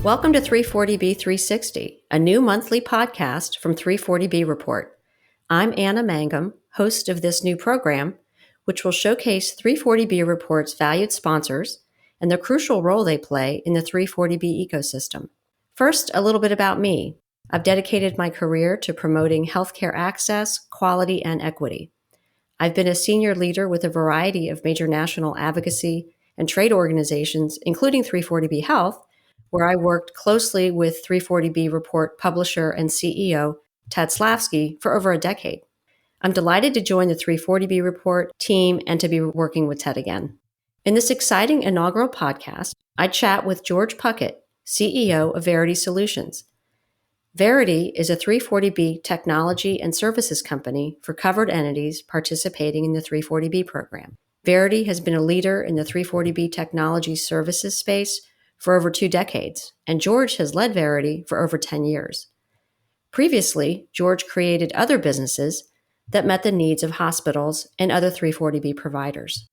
Welcome to 340B 360, a new monthly podcast from 340B Report. I'm Anna Mangum, host of this new program, which will showcase 340B Report's valued sponsors and the crucial role they play in the 340B ecosystem. First, a little bit about me. I've dedicated my career to promoting healthcare access, quality, and equity. I've been a senior leader with a variety of major national advocacy and trade organizations, including 340B Health, where I worked closely with 340B Report publisher and CEO Ted Slavsky for over a decade. I'm delighted to join the 340B Report team and to be working with Ted again. In this exciting inaugural podcast, I chat with George Puckett, CEO of Verity Solutions. Verity is a 340B technology and services company for covered entities participating in the 340B program. Verity has been a leader in the 340B technology services space for over 2 decades, and George has led Verity for over 10 years. Previously, George created other businesses that met the needs of hospitals and other 340B providers.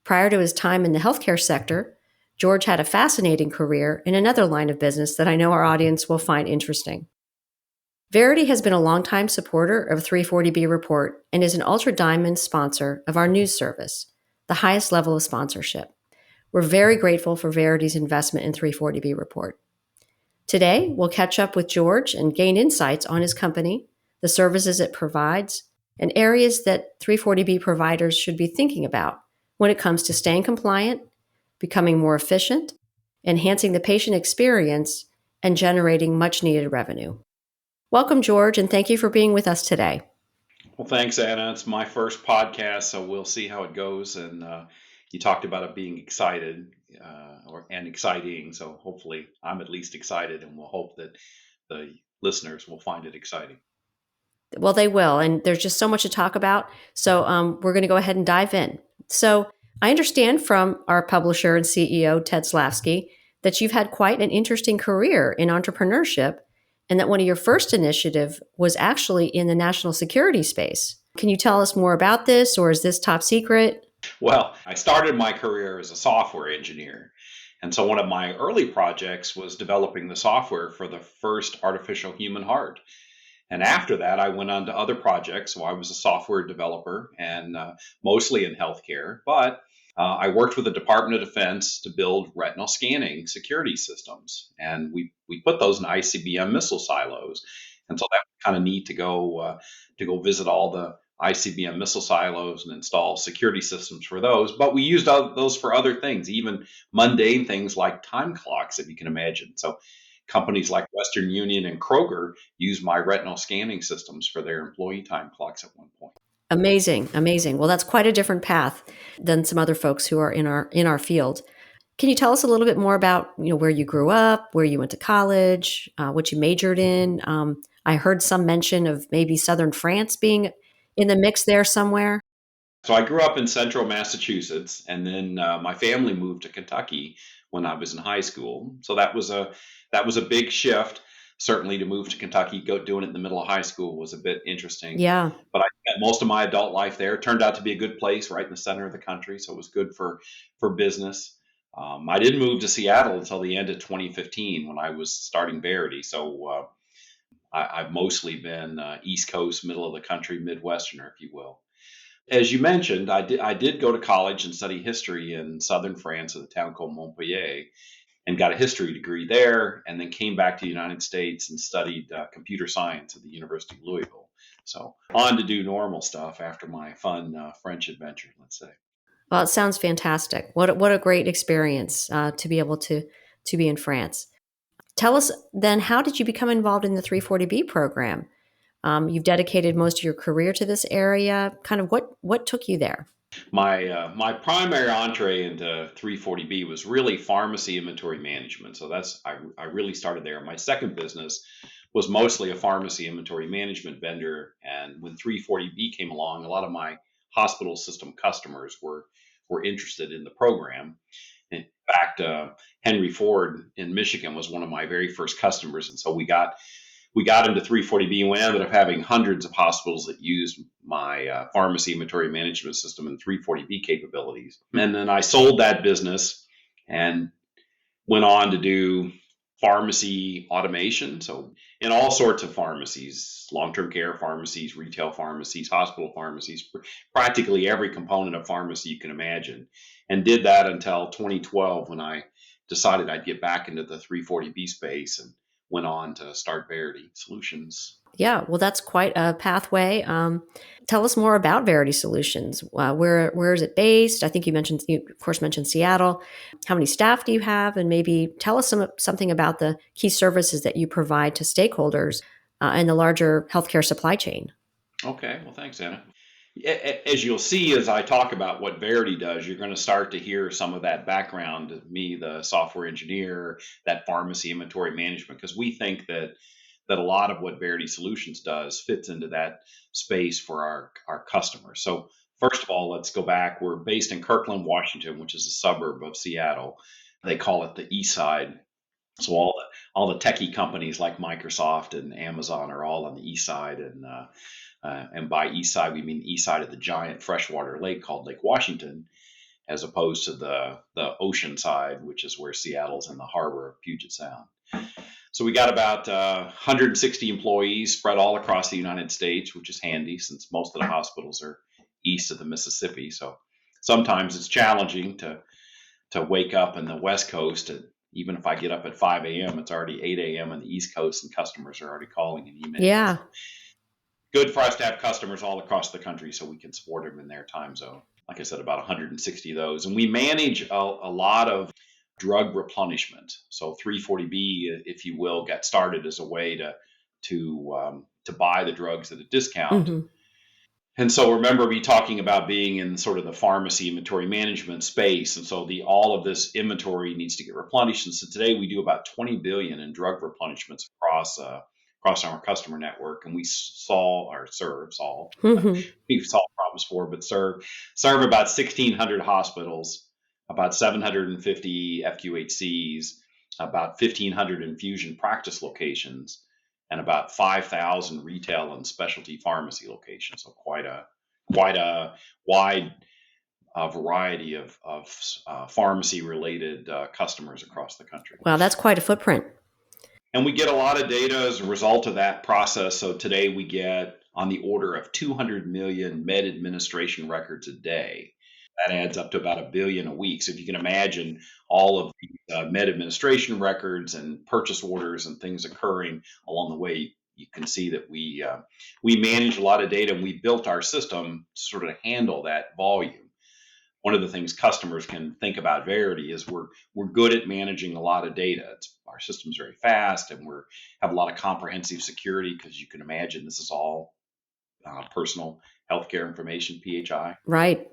Prior to his time in the healthcare sector, George had a fascinating career in another line of business that I know our audience will find interesting. Verity has been a longtime supporter of 340B Report and is an Ultra Diamond sponsor of our news service, the highest level of sponsorship. We're very grateful for Verity's investment in 340B Report. Today, we'll catch up with George and gain insights on his company, the services it provides, and areas that 340B providers should be thinking about when it comes to staying compliant, becoming more efficient, enhancing the patient experience, and generating much-needed revenue. Welcome, George, and thank you for being with us today. Well, thanks, Anna. It's my first podcast, so we'll see how it goes. And you talked about it being excited and exciting, so hopefully I'm at least excited, and we'll hope that the listeners will find it exciting. Well, they will, and there's just so much to talk about, so we're going to go ahead and dive in. So I understand from our publisher and CEO, Ted Slavsky, that you've had quite an interesting career in entrepreneurship, and that one of your first initiative was actually in the national security space. Can you tell us more about this, or is this top secret? Well, I started my career as a software engineer. And so one of my early projects was developing the software for the first artificial human heart. And after that, I went on to other projects. So I was a software developer and mostly in healthcare. But I worked with the Department of Defense to build retinal scanning security systems. And we put those in ICBM missile silos. And so that was kind of neat to go visit all the ICBM missile silos and install security systems for those. But we used those for other things, even mundane things like time clocks, if you can imagine. So companies like Western Union and Kroger use my retinal scanning systems for their employee time clocks at one point. Amazing, amazing. Well, that's quite a different path than some other folks who are in our field. Can you tell us a little bit more about where you grew up, where you went to college, what you majored in? I heard some mention of maybe southern France being in the mix there somewhere. So I grew up in central Massachusetts, and then my family moved to Kentucky when I was in high school. So that was a big shift. Certainly, to move to Kentucky, doing it in the middle of high school was a bit interesting. Yeah. But I spent most of my adult life there. It turned out to be a good place, right in the center of the country. So it was good for business. I didn't move to Seattle until the end of 2015 when I was starting Verity. So I've mostly been East Coast, middle of the country, Midwesterner, if you will. As you mentioned, I did go to college and study history in southern France at a town called Montpellier, and got a history degree there, and then came back to the United States and studied computer science at the University of Louisville. So on to do normal stuff after my fun French adventure, let's say. Well, it sounds fantastic. What a great experience to be able to be in France. Tell us then, how did you become involved in the 340B program? You've dedicated most of your career to this area. Kind of what took you there? My primary entree into 340B was really pharmacy inventory management. So I really started there. My second business was mostly a pharmacy inventory management vendor. And when 340B came along, a lot of my hospital system customers were interested in the program. In fact, Henry Ford in Michigan was one of my very first customers. And so we got into 340B, and we ended up having hundreds of hospitals that used my pharmacy inventory management system and 340B capabilities. And then I sold that business and went on to do pharmacy automation. So in all sorts of pharmacies, long-term care pharmacies, retail pharmacies, hospital pharmacies, practically every component of pharmacy you can imagine. And did that until 2012 when I decided I'd get back into the 340B space and went on to start Verity Solutions. Yeah, well, that's quite a pathway. Tell us more about Verity Solutions. Where is it based? I think you of course mentioned Seattle. How many staff do you have? And maybe tell us something about the key services that you provide to stakeholders in the larger healthcare supply chain. Okay, well, thanks, Anna. As you'll see, as I talk about what Verity does, you're going to start to hear some of that background, me, the software engineer, that pharmacy inventory management, because we think that a lot of what Verity Solutions does fits into that space for our customers. So first of all, let's go back. We're based in Kirkland, Washington, which is a suburb of Seattle. They call it the East Side. So all the techie companies like Microsoft and Amazon are all on the East Side, and by East Side we mean East Side of the giant freshwater lake called Lake Washington, as opposed to the ocean side, which is where Seattle's in the harbor of Puget Sound. So we got about 160 employees spread all across the United States, which is handy since most of the hospitals are east of the Mississippi. So sometimes it's challenging to wake up in the West Coast. And even if I get up at 5 a.m., it's already 8 a.m. on the East Coast, and customers are already calling and emailing. Yeah. So good for us to have customers all across the country so we can support them in their time zone. Like I said, about 160 of those. And we manage a lot of drug replenishment. So 340B, if you will, got started as a way to buy the drugs at a discount. Mm-hmm. And so remember me talking about being in sort of the pharmacy inventory management space. And so all of this inventory needs to get replenished. And so today we do about 20 billion in drug replenishments across our customer network. And we Mm-hmm. we've solved problems for, but serve about 1,600 hospitals, about 750 FQHCs, about 1,500 infusion practice locations, and about 5,000 retail and specialty pharmacy locations. So quite a wide variety of pharmacy related customers across the country. Wow, that's quite a footprint. And we get a lot of data as a result of that process. So today we get on the order of 200 million med administration records a day. That adds up to about a billion a week. So if you can imagine all of the med administration records and purchase orders and things occurring along the way, you can see that we manage a lot of data, and we built our system to sort of handle that volume. One of the things customers can think about Verity is we're good at managing a lot of data. Our system's very fast, and we have a lot of comprehensive security, because you can imagine this is all personal healthcare information, PHI. Right.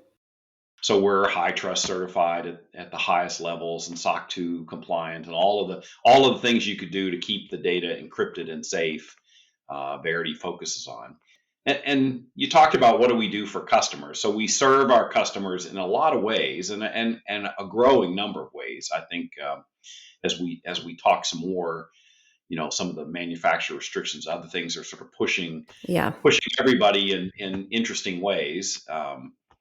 So we're high trust certified at the highest levels and SOC 2 compliant, and all of the things you could do to keep the data encrypted and safe. Verity focuses on. And you talked about what do we do for customers. So we serve our customers in a lot of ways, and a growing number of ways. I think as we talk some more, some of the manufacturer restrictions, other things are sort of pushing everybody in interesting ways.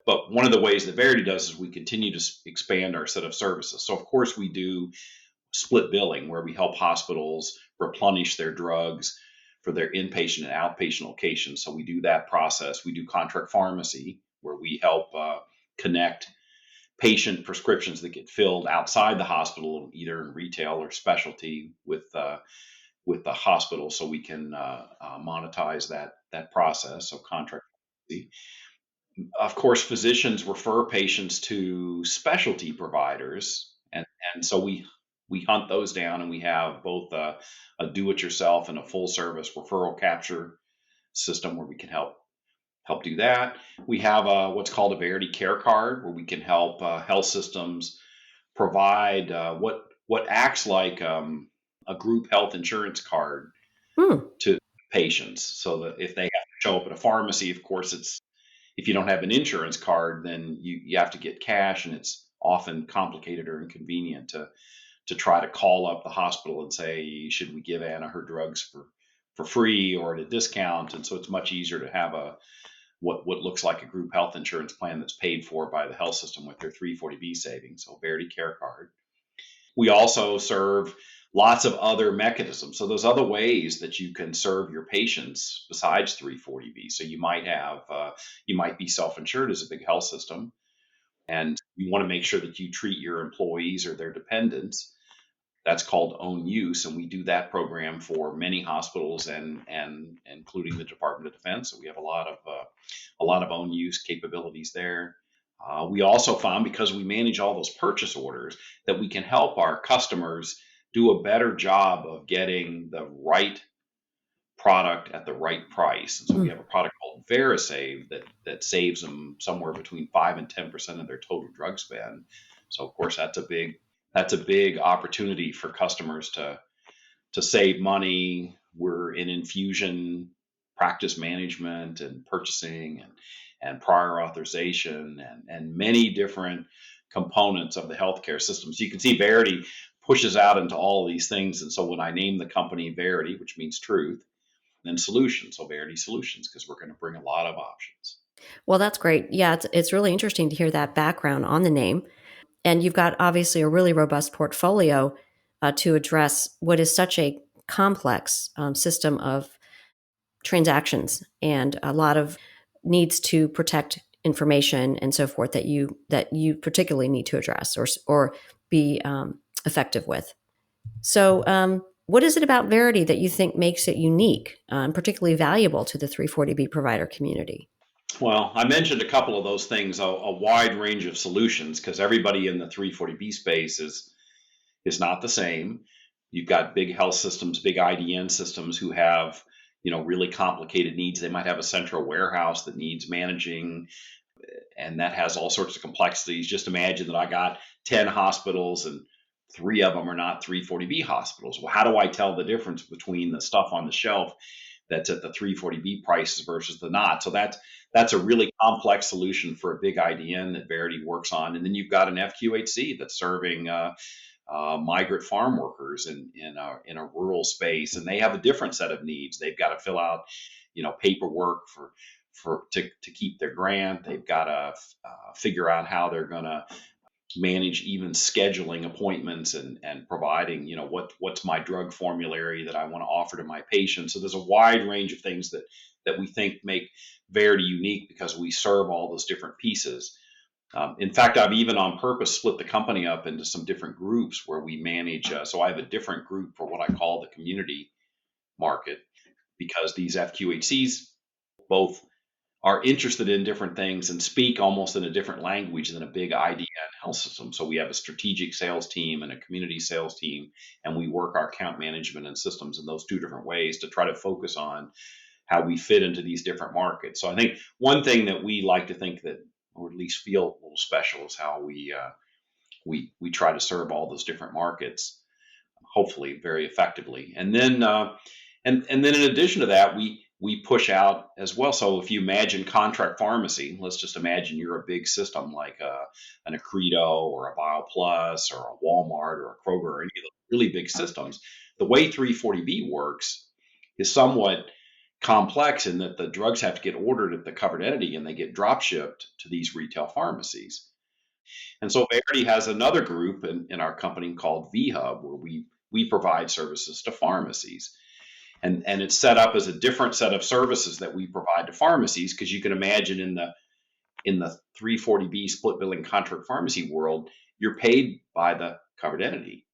But one of the ways that Verity does is we continue to expand our set of services. So of course we do split billing, where we help hospitals replenish their drugs for their inpatient and outpatient locations. So we do that process. We do contract pharmacy, where we help connect patient prescriptions that get filled outside the hospital, either in retail or specialty, with the hospital, so we can monetize that process. So contract pharmacy. Of course, physicians refer patients to specialty providers, and so we hunt those down, and we have both a do-it-yourself and a full-service referral capture system where we can help do that. We have what's called a Verity Care Card, where we can help health systems provide what acts like a group health insurance card to patients, so that if they have to show up at a pharmacy, of course, if you don't have an insurance card, then you have to get cash, and it's often complicated or inconvenient to try to call up the hospital and say, should we give Anna her drugs for free or at a discount? And so it's much easier to have what looks like a group health insurance plan that's paid for by the health system with their 340B savings. So Verity Care Card. We also serve lots of other mechanisms. So there's other ways that you can serve your patients besides 340B. So you might be self-insured as a big health system, and you want to make sure that you treat your employees or their dependents. That's called own use, and we do that program for many hospitals and including the Department of Defense. So we have a lot of own use capabilities there. We also found, because we manage all those purchase orders, that we can help our customers do a better job of getting the right product at the right price. And so we have a product called VeriSave that saves them somewhere between 5 and 10% of their total drug spend. So of course that's a big opportunity for customers to save money. We're in infusion practice management and purchasing and prior authorization and many different components of the healthcare system. So you can see Verity pushes out into all of these things. And so when I name the company Verity, which means truth, then solutions, so Verity Solutions, because we're going to bring a lot of options. Well, that's great. Yeah, it's really interesting to hear that background on the name. And you've got obviously a really robust portfolio to address what is such a complex system of transactions and a lot of needs to protect information and so forth that you particularly need to address or be effective with. So, what is it about Verity that you think makes it unique and particularly valuable to the 340B provider community? Well, I mentioned a couple of those things, a wide range of solutions, because everybody in the 340B space is not the same. You've got big health systems, big IDN systems who have, really complicated needs. They might have a central warehouse that needs managing, and that has all sorts of complexities. Just imagine that I got 10 hospitals and 3 of them are not 340B hospitals. Well, how do I tell the difference between the stuff on the shelf that's at the 340B prices versus the not? So that's a really complex solution for a big IDN that Verity works on. And then you've got an FQHC that's serving migrant farm workers in a rural space, and they have a different set of needs. They've got to fill out, paperwork to keep their grant. They've got to figure out how they're going to manage even scheduling appointments and providing, what's my drug formulary that I want to offer to my patients. So there's a wide range of things that we think make Verity unique because we serve all those different pieces. In fact, I've even on purpose split the company up into some different groups where we manage. So I have a different group for what I call the community market, because these FQHCs both are interested in different things and speak almost in a different language than a big IDN health system. So we have a strategic sales team and a community sales team, and we work our account management and systems in those two different ways to try to focus on how we fit into these different markets. So I think one thing that we like to think that, or at least feel a little special, is how we try to serve all those different markets, hopefully very effectively. And then and then in addition to that, we push out as well. So if you imagine contract pharmacy, let's just imagine you're a big system like an Accredo or a BioPlus or a Walmart or a Kroger or any of those really big systems. The way 340B works is somewhat complex in that the drugs have to get ordered at the covered entity and they get drop shipped to these retail pharmacies. And so Verity has another group in our company called VHub, where we provide services to pharmacies. And it's set up as a different set of services that we provide to pharmacies, because you can imagine in the 340B split billing contract pharmacy world, you're paid by the covered entity.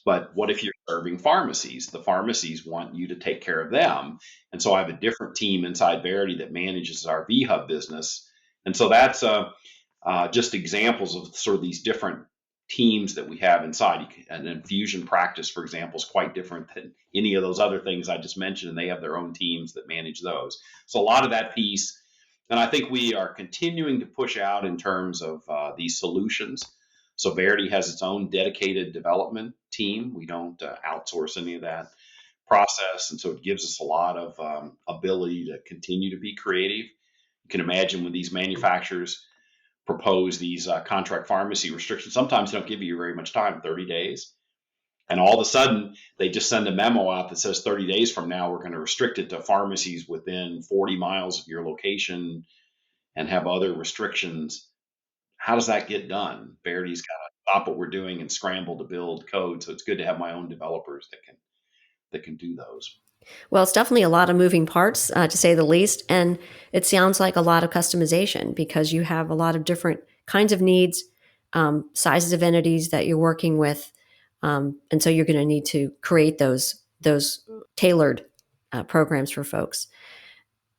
But what if you're serving pharmacies? The pharmacies want you to take care of them. And so I have a different team inside Verity that manages our VHub business. And so that's just examples of sort of these different teams that we have inside. An infusion practice, for example, is quite different than any of those other things I just mentioned, and they have their own teams that manage those. So a lot of that piece, and I think we are continuing to push out in terms of these solutions. So Verity has its own dedicated development team. We don't outsource any of that process, and so it gives us a lot of ability to continue to be creative. You can imagine when these manufacturers propose these contract pharmacy restrictions, sometimes they don't give you very much time, 30 days. And all of a sudden, they just send a memo out that says 30 days from now, we're going to restrict it to pharmacies within 40 miles of your location and have other restrictions. How does that get done? Verity's got stop what we're doing and scramble to build code. So it's good to have my own developers that can do those. Well, it's definitely a lot of moving parts, to say the least. And it sounds like a lot of customization because you have a lot of different kinds of needs, sizes of entities that you're working with. And so you're going to need to create those tailored programs for folks.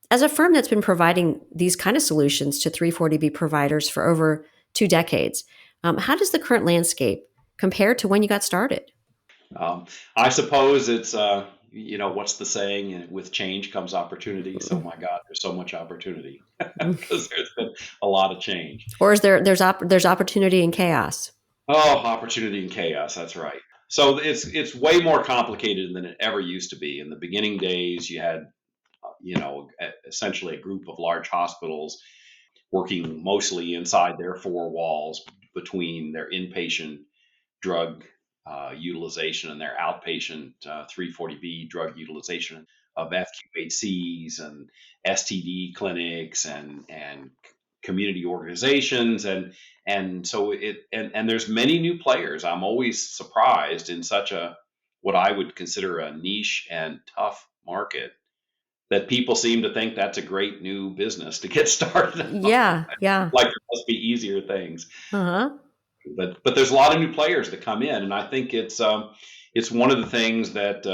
As a firm that's been providing these kind of solutions to 340B providers for over 2 decades, how does the current landscape compare to when you got started? I suppose it's, what's the saying? With change comes opportunity. So my God, there's so much opportunity because there's been a lot of change. Or is there's opportunity in chaos? Oh, opportunity and chaos. That's right. So it's way more complicated than it ever used to be. In the beginning days, you had, essentially a group of large hospitals working mostly inside their four walls between their inpatient drug utilization and their outpatient 340B drug utilization of FQHCs and STD clinics and community organizations and so and there's many new players. I'm always surprised in such a what I would consider a niche and tough market that people seem to think that's a great new business to get started on. Yeah, yeah. Like there must be easier things. Uh-huh. But there's a lot of new players that come in, and I think it's one of the things that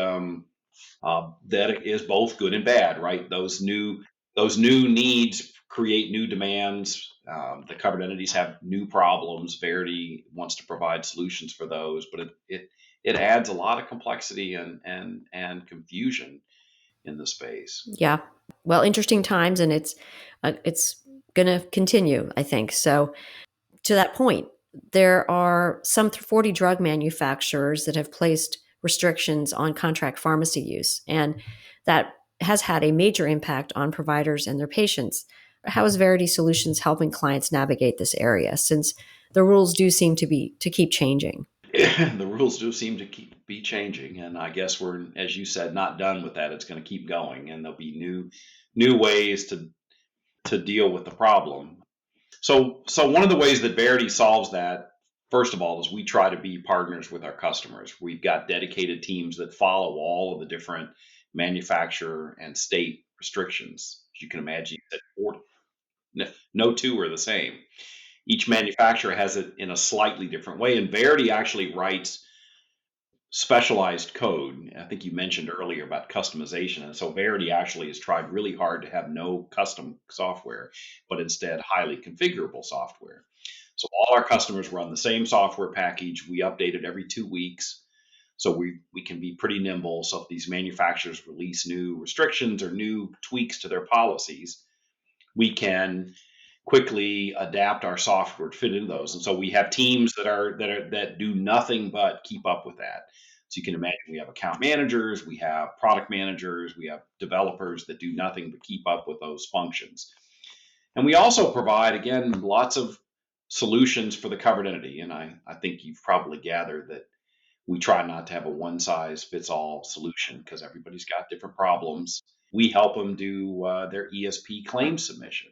is both good and bad, right? Those new needs create new demands. The covered entities have new problems. Verity wants to provide solutions for those, but it adds a lot of complexity and confusion in the space. Yeah. Well, interesting times, and it's going to continue, I think. So, to that point, there are some 40 drug manufacturers that have placed restrictions on contract pharmacy use, and that has had a major impact on providers and their patients. How is Verity Solutions helping clients navigate this area since the rules do seem to keep changing? The rules do seem to be changing, and I guess we're, as you said, not done with that. It's going to keep going, and there'll be new ways to deal with the problem. So one of the ways that Verity solves that, first of all, is we try to be partners with our customers. We've got dedicated teams that follow all of the different manufacturer and state restrictions. As you can imagine, you said 40. No two are the same. Each manufacturer has it in a slightly different way, and Verity actually writes specialized code. I think you mentioned earlier about customization. And so Verity actually has tried really hard to have no custom software, but instead highly configurable software. So all our customers run the same software package. We update it every 2 weeks. So we can be pretty nimble. So if these manufacturers release new restrictions or new tweaks to their policies, we can quickly adapt our software to fit into those. And so we have teams that do nothing but keep up with that. So you can imagine we have account managers, we have product managers, we have developers that do nothing but keep up with those functions. And we also provide, again, lots of solutions for the covered entity. And I think you've probably gathered that we try not to have a one size fits all solution because everybody's got different problems. We help them do their ESP claim submission.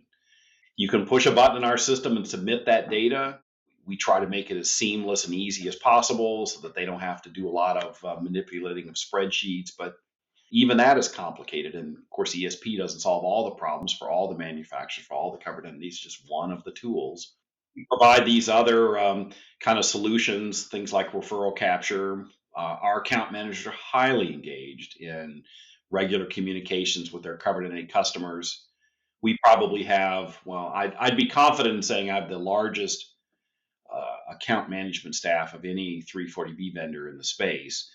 You can push a button in our system and submit that data. We try to make it as seamless and easy as possible so that they don't have to do a lot of manipulating of spreadsheets. But even that is complicated. And of course, ESP doesn't solve all the problems for all the manufacturers, for all the covered entities, just one of the tools. We provide these other kind of solutions, things like referral capture. Our account managers are highly engaged in regular communications with their covered entity customers. We probably have, well, I'd be confident in saying I have the largest account management staff of any 340B vendor in the space.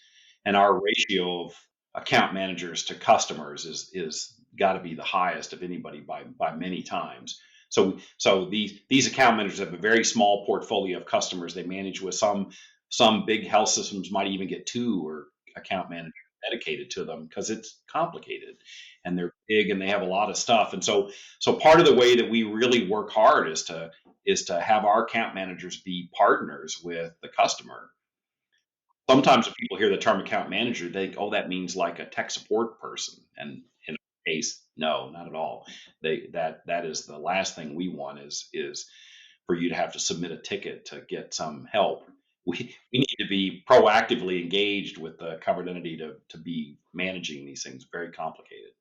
And our ratio of account managers to customers is got to be the highest of anybody by many times. So these account managers have a very small portfolio of customers they manage with. Some big health systems might even get two or account managers dedicated to them because it's complicated and they're big and they have a lot of stuff. And so part of the way that we really work hard is to have our account managers be partners with the customer. Sometimes when people hear the term account manager, they think, oh, that means like a tech support person. And in our case, no, not at all. That is the last thing we want is for you to have to submit a ticket to get some help. we need to be proactively engaged with the covered entity to be managing these things. Very complicated.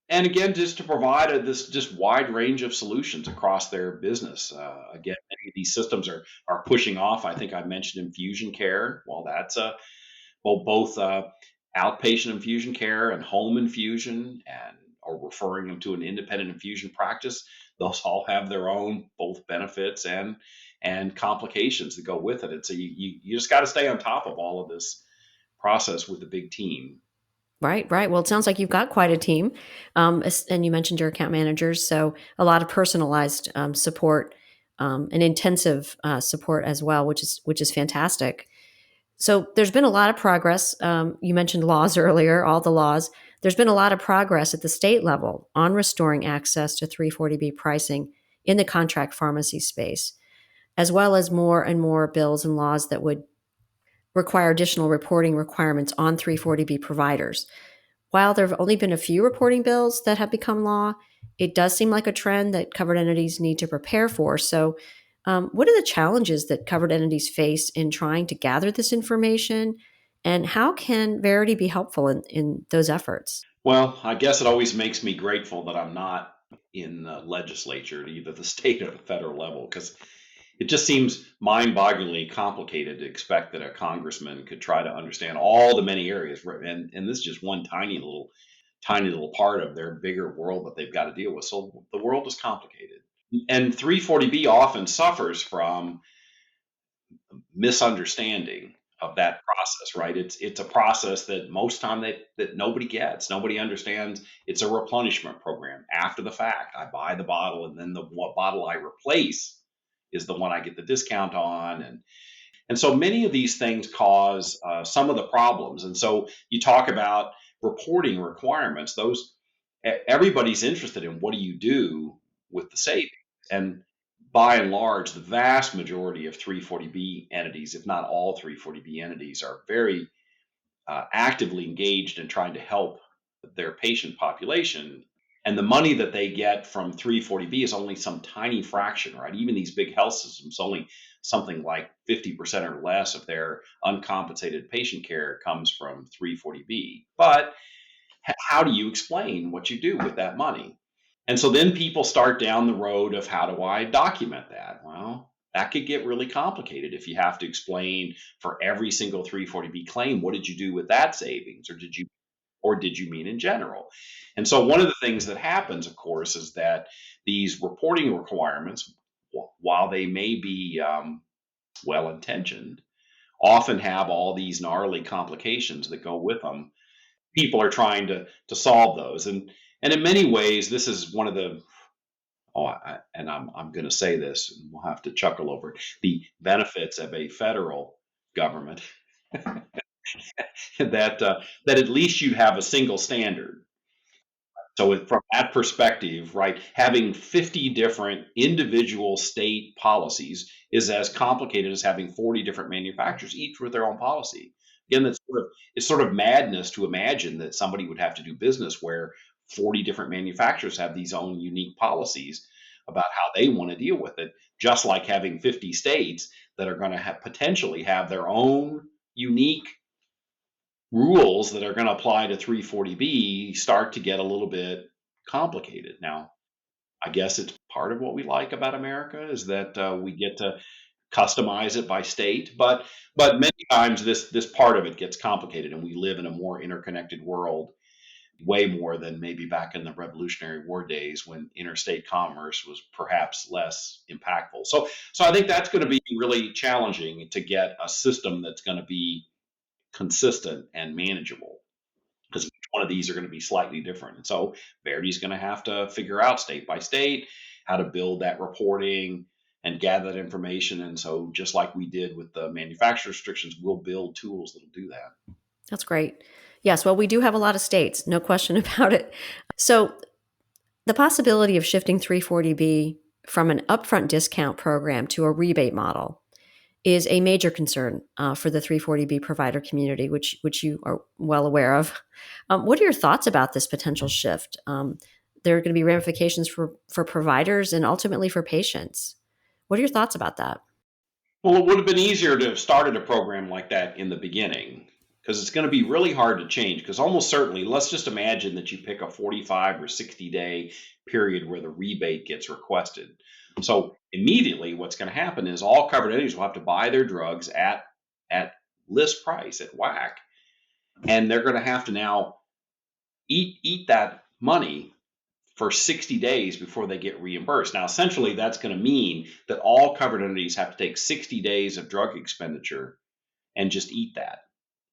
And again, just to provide this just wide range of solutions across their business. Again, many of these systems are pushing off. I think I mentioned infusion care. Well, that's both outpatient infusion care and home infusion, and or referring them to an independent infusion practice. Those all have their own both benefits and complications that go with it. And so you just got to stay on top of all of this process with a big team. Right, right. Well, it sounds like you've got quite a team, and you mentioned your account managers, so a lot of personalized support and intensive support as well, which is fantastic. So there's been a lot of progress. You mentioned laws earlier, all the laws. There's been a lot of progress at the state level on restoring access to 340B pricing in the contract pharmacy space, as well as more and more bills and laws that would require additional reporting requirements on 340B providers. While there have only been a few reporting bills that have become law, it does seem like a trend that covered entities need to prepare for. So, what are the challenges that covered entities face in trying to gather this information? And how can Verity be helpful in those efforts? Well, I guess it always makes me grateful that I'm not in the legislature at either the state or the federal level, because it just seems mind-bogglingly complicated to expect that a congressman could try to understand all the many areas, right? And this is just one tiny little part of their bigger world that they've got to deal with. So the world is complicated, and 340B often suffers from misunderstanding of that process, right? It's a process that most time that nobody gets. Nobody understands. It's a replenishment program. After the fact, I buy the bottle, and then the what bottle I replace is the one I get the discount on, and so many of these things cause some of the problems. And so you talk about reporting requirements; those everybody's interested in what do you do with the savings, and by and large, the vast majority of 340B entities, if not all 340B entities, are very actively engaged in trying to help their patient population. And the money that they get from 340B is only some tiny fraction, right? Even these big health systems, only something like 50% or less of their uncompensated patient care comes from 340B. But how do you explain what you do with that money? And so then people start down the road of how do I document that? Well, that could get really complicated if you have to explain for every single 340B claim, what did you do with that savings, or did you mean in general? And so one of the things that happens, of course, is that these reporting requirements, while they may be well intentioned, often have all these gnarly complications that go with them. People are trying to solve those, and in many ways, this is one of the and I'm going to say this, and we'll have to chuckle over it. The benefits of a federal government that at least you have a single standard. So from that perspective, right, having 50 different individual state policies is as complicated as having 40 different manufacturers, each with their own policy. Again, it's sort of madness to imagine that somebody would have to do business where 40 different manufacturers have these own unique policies about how they want to deal with it, just like having 50 states that are going to have potentially have their own unique rules that are going to apply to 340B start to get a little bit complicated. Now, I guess it's part of what we like about America is that we get to customize it by state, but many times this part of it gets complicated, and we live in a more interconnected world, way more than maybe back in the Revolutionary War days when interstate commerce was perhaps less impactful. So I think that's going to be really challenging to get a system that's going to be consistent and manageable, because each one of these are going to be slightly different. And so Verity's going to have to figure out state by state how to build that reporting and gather that information. And so just like we did with the manufacturer restrictions, we'll build tools that'll do that. That's great. Yes, well, we do have a lot of states, no question about it. So the possibility of shifting 340B from an upfront discount program to a rebate model is a major concern for the 340B provider community, which you are well aware of. What are your thoughts about this potential shift? There are going to be ramifications for providers and ultimately for patients. What are your thoughts about that? Well, it would have been easier to have started a program like that in the beginning because it's going to be really hard to change. Because almost certainly, let's just imagine that you pick a 45 or 60-day period where the rebate gets requested. So immediately, what's going to happen is all covered entities will have to buy their drugs at list price at WAC, and they're going to have to now eat that money for 60 days before they get reimbursed. Now, essentially, that's going to mean that all covered entities have to take 60 days of drug expenditure and just eat that.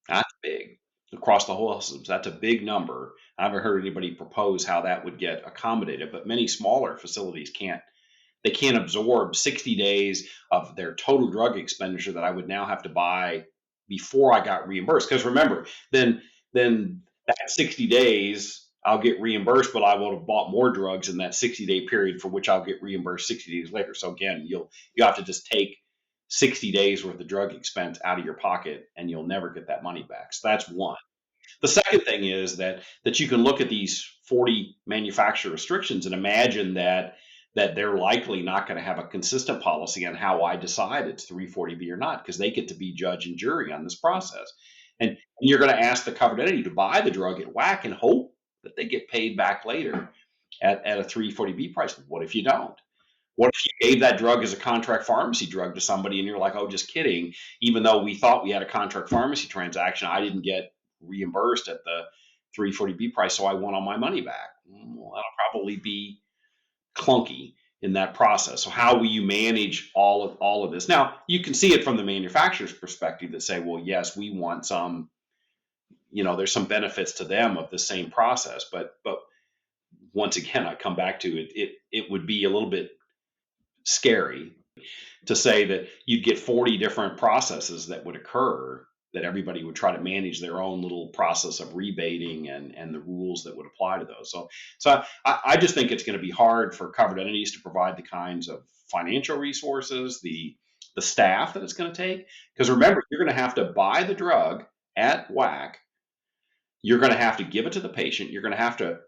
That's big across the whole systems. That's a big number. I haven't heard anybody propose how that would get accommodated, but many smaller facilities can't. They can't absorb 60 days of their total drug expenditure that I would now have to buy before I got reimbursed. Because remember, then that 60 days I'll get reimbursed, but I will have bought more drugs in that 60-day period for which I'll get reimbursed 60 days later. So again, you have to just take 60 days worth of drug expense out of your pocket and you'll never get that money back. So that's one. The second thing is that you can look at these 40 manufacturer restrictions and imagine that they're likely not going to have a consistent policy on how I decide it's 340B or not, because they get to be judge and jury on this process. And you're going to ask the covered entity to buy the drug at WAC and hope that they get paid back later at a 340B price. What if you don't? What if you gave that drug as a contract pharmacy drug to somebody and you're like, oh, just kidding. Even though we thought we had a contract pharmacy transaction, I didn't get reimbursed at the 340B price, so I want all my money back. Well, that'll probably be clunky in that process. So how will you manage all of this? Now, you can see it from the manufacturer's perspective that say, well, yes, we want some, there's some benefits to them of the same process. But once again, I come back to it would be a little bit scary to say that you'd get 40 different processes that would occur, that everybody would try to manage their own little process of rebating and the rules that would apply to those. So I just think it's going to be hard for covered entities to provide the kinds of financial resources, the staff that it's going to take. Because remember, you're going to have to buy the drug at WAC. You're going to have to give it to the patient. You're going to have to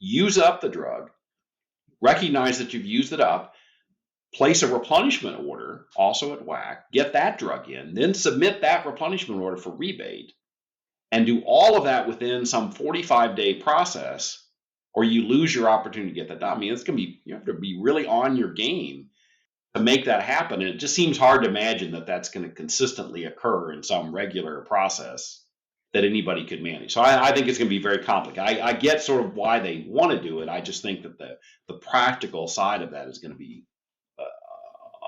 use up the drug, recognize that you've used it up, place a replenishment order also at WAC, get that drug in, then submit that replenishment order for rebate, and do all of that within some 45-day process, or you lose your opportunity to get that done. I mean, it's going to be, you have to be really on your game to make that happen. And it just seems hard to imagine that that's going to consistently occur in some regular process that anybody could manage. So I think it's going to be very complicated. I get sort of why they want to do it. I just think that the practical side of that is going to be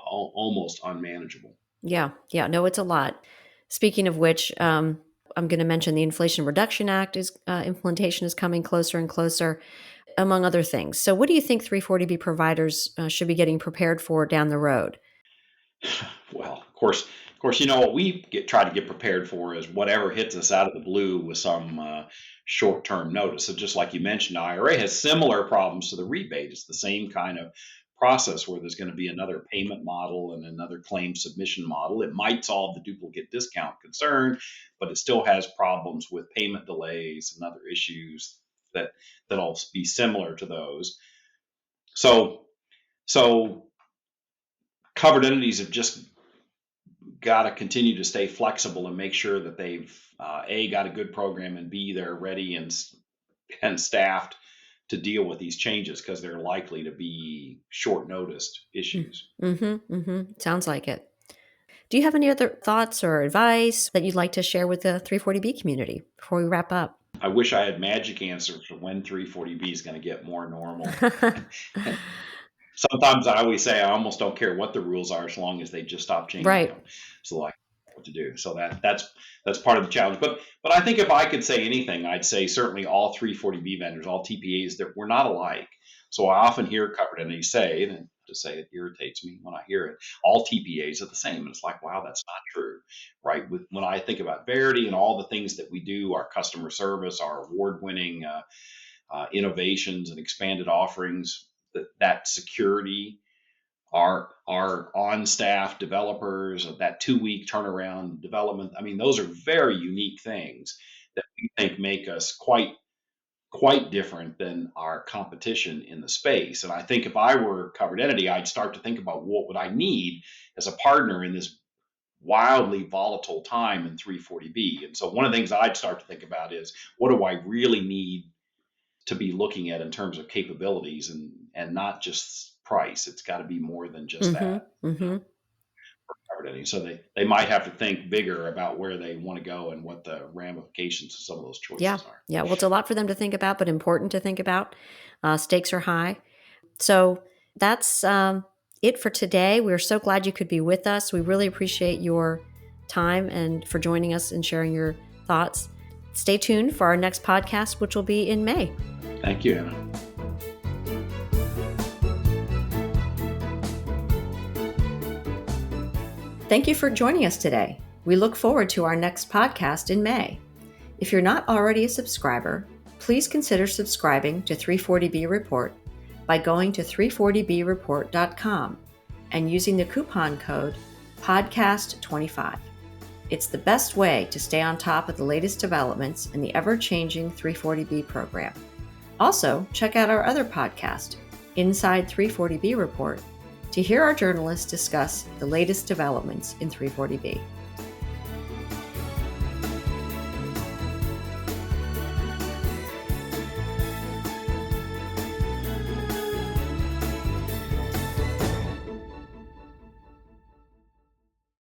almost unmanageable. Yeah. No, it's a lot. Speaking of which, I'm going to mention the Inflation Reduction Act is implementation is coming closer and closer, among other things. So, what do you think 340B providers should be getting prepared for down the road? Well, of course, what we try to get prepared for is whatever hits us out of the blue with some short-term notice. So, just like you mentioned, IRA has similar problems to the rebate. It's the same kind of process where there's going to be another payment model and another claim submission model. It might solve the duplicate discount concern, but it still has problems with payment delays and other issues that'll be similar to those. So covered entities have just got to continue to stay flexible and make sure that they've A, got a good program, and B, they're ready and staffed to deal with these changes, because they're likely to be short noticed issues. Sounds like it. Do you have any other thoughts or advice that you'd like to share with the 340B community before we wrap up? I wish I had magic answers for when 340B is going to get more normal. Sometimes I always say I almost don't care what the rules are as long as they just stop changing Right. them. So like what to do. So that's part of the challenge. But I think if I could say anything, I'd say certainly all 340B vendors, all TPAs, that we're not alike. So I often hear covered entities say, and to say it irritates me when I hear it, all TPAs are the same. And it's like, wow, that's not true, right? When I think about Verity and all the things that we do, our customer service, our award-winning innovations and expanded offerings, that security, our on-staff developers, that 2-week turnaround development. I mean, those are very unique things that we think make us quite quite different than our competition in the space. And I think if I were a covered entity, I'd start to think about what would I need as a partner in this wildly volatile time in 340B. And so one of the things I'd start to think about is, what do I really need to be looking at in terms of capabilities, and not just price. It's got to be more than just that. So they might have to think bigger about where they want to go and what the ramifications of some of those choices are. Yeah. Well, it's a lot for them to think about, but important to think about. Stakes are high. So that's it for today. We're so glad you could be with us. We really appreciate your time and for joining us and sharing your thoughts. Stay tuned for our next podcast, which will be in May. Thank you, Anna. Thank you for joining us today. We look forward to our next podcast in May. If you're not already a subscriber, please consider subscribing to 340B Report by going to 340breport.com and using the coupon code PODCAST25. It's the best way to stay on top of the latest developments in the ever-changing 340B program. Also, check out our other podcast, Inside 340B Report, to hear our journalists discuss the latest developments in 340B.